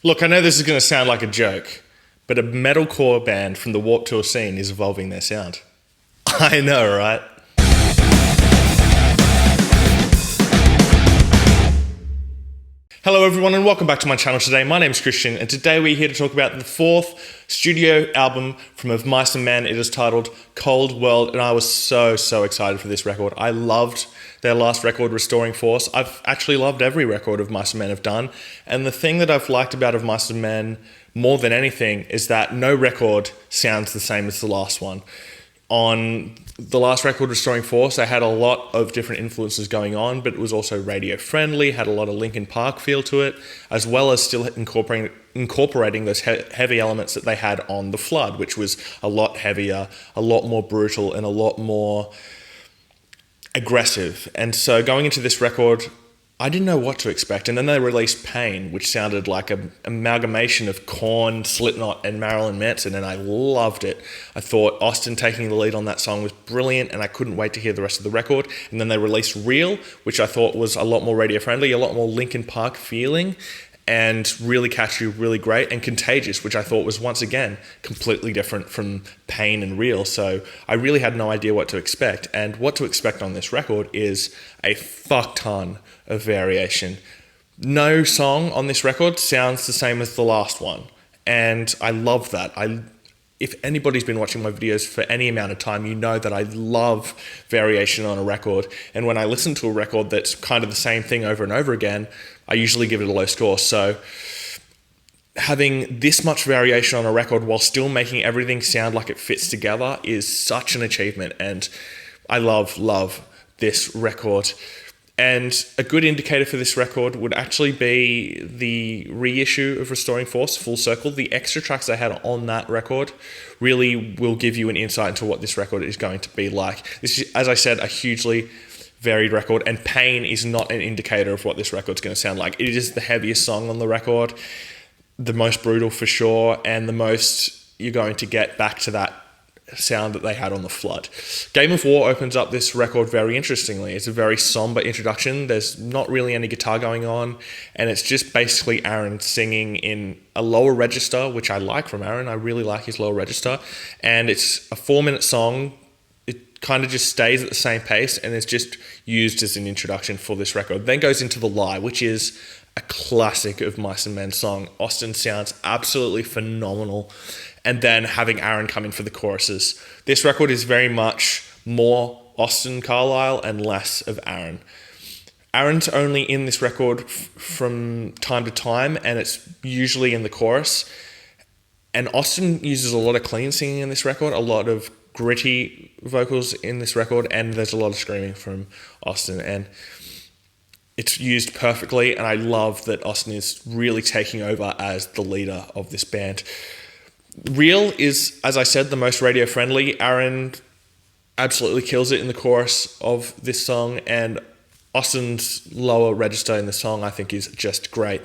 Look, I know this is going to sound like a joke, but a metalcore band from the Warped Tour scene is evolving their sound. I know, right? Hello everyone and welcome back to my channel today. My name is Christian and today we're here to talk about the fourth studio album from Of Mice and Men. It is titled Cold World and I was so excited for this record. I loved their last record, Restoring Force. I've actually loved every record Of Mice and Men have done, and the thing that I've liked about Of Mice and Men more than anything is that no record sounds the same as the last one. On the last record, Restoring Force, they had a lot of different influences going on, but it was also radio friendly, had a lot of Linkin Park feel to it, as well as still incorporating those heavy elements that they had on The Flood, which was a lot heavier, a lot more brutal, and a lot more aggressive. And so going into this record, I didn't know what to expect. And then they released Pain, which sounded like an amalgamation of Korn, Slipknot, and Marilyn Manson, and I loved it. I thought Austin taking the lead on that song was brilliant, and I couldn't wait to hear the rest of the record. And then they released Real, which I thought was a lot more radio friendly, a lot more Linkin Park feeling, and really catchy, really great, and Contagious, which I thought was once again completely different from Pain and Real. So I really had no idea what to expect. And what to expect on this record is a fuck ton of variation. No song on this record sounds the same as the last one, and I love that. If anybody's been watching my videos for any amount of time, you know that I love variation on a record, and when I listen to a record that's kind of the same thing over and over again, I usually give it a low score. So having this much variation on a record while still making everything sound like it fits together is such an achievement, and I love this record. And a good indicator for this record would actually be the reissue of Restoring Force, Full Circle. The extra tracks they had on that record really will give you an insight into what this record is going to be like. This is, as I said, a hugely varied record, and Pain is not an indicator of what this record's going to sound like. It is the heaviest song on the record, the most brutal for sure, and the most you're going to get back to that sound that they had on The Flood. Game of War opens up this record very interestingly. It's a very somber introduction. There's not really any guitar going on, and it's just basically Aaron singing in a lower register, which I like from Aaron. I really like his lower register, and it's a 4-minute song. It kind of just stays at the same pace, and it's just used as an introduction for this record. Then goes into The Lie, which is a classic Of Mice and Men song. Austin sounds absolutely phenomenal, and then having Aaron come in for the choruses. This record is very much more Austin Carlisle and less of Aaron. Aaron's only in this record from time to time, and it's usually in the chorus. And Austin uses a lot of clean singing in this record, a lot of gritty vocals in this record, and there's a lot of screaming from Austin, and it's used perfectly, and I love that Austin is really taking over as the leader of this band. Real is, as I said, the most radio friendly. Aaron absolutely kills it in the chorus of this song, and Austin's lower register in the song I think is just great.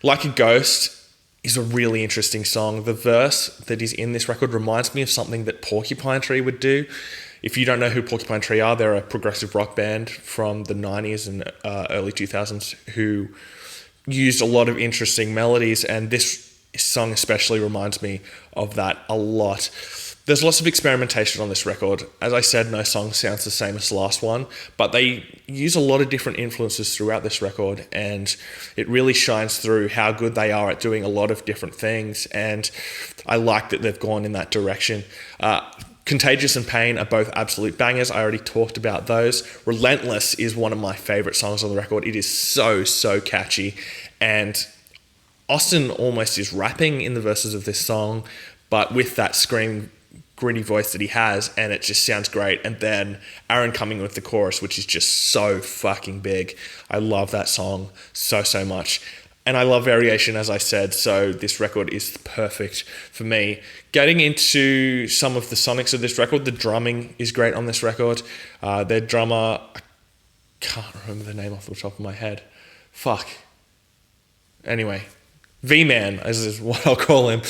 Like a Ghost is a really interesting song. The verse that is in this record reminds me of something that Porcupine Tree would do. If you don't know who Porcupine Tree are, they're a progressive rock band from the 90s and early 2000s who used a lot of interesting melodies, and this song especially reminds me of that a lot. There's lots of experimentation on this record. As I said, no song sounds the same as the last one, but they use a lot of different influences throughout this record, and it really shines through how good they are at doing a lot of different things, and I like that they've gone in that direction. Contagious and Pain are both absolute bangers. I already talked about those. Relentless is one of my favorite songs on the record. It is so catchy, and Austin almost is rapping in the verses of this song, but with that screaming, gritty voice that he has, and it just sounds great. And then Aaron coming with the chorus, which is just so fucking big. I love that song so much. And I love variation, as I said, so this record is perfect for me. Getting into some of the sonics of this record, the drumming is great on this record. Their drummer, I can't remember the name off the top of my head. Fuck. Anyway, V-Man is what I'll call him.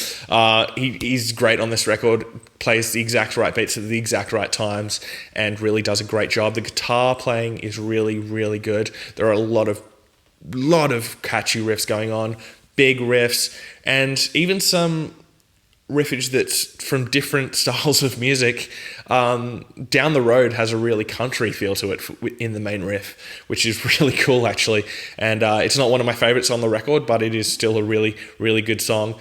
He's great on this record, plays the exact right beats at the exact right times, and really does a great job. The guitar playing is really good. There are a lot of catchy riffs going on. big riffs, and even some riffage that's from different styles of music. Down the Road has a really country feel to it in the main riff, which is really cool actually. And it's not one of my favorites on the record, but it is still a really, really good song.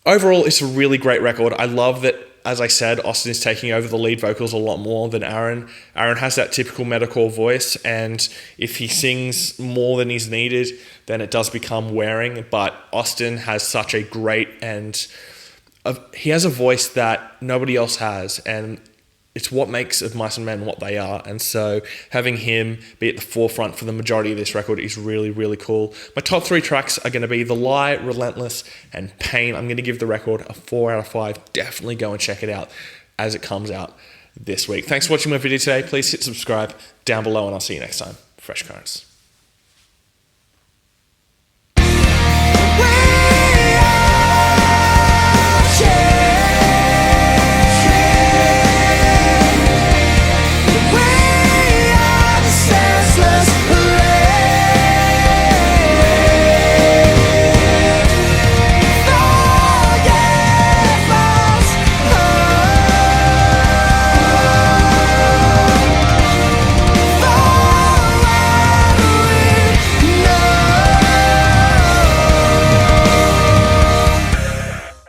Overall, it's a really great record. I love that, as I said, Austin is taking over the lead vocals a lot more than Aaron. Aaron has that typical metalcore voice, and if he sings more than is needed, then it does become wearing. But Austin has such a great he has a voice that nobody else has, and it's what makes Of Mice and Men what they are. And so having him be at the forefront for the majority of this record is really, really cool. My top 3 tracks are going to be The Lie, Relentless, and Pain. I'm going to give the record a 4 out of 5. Definitely go and check it out as it comes out this week. Thanks for watching my video today. Please hit subscribe down below, and I'll see you next time. Fresh Currents.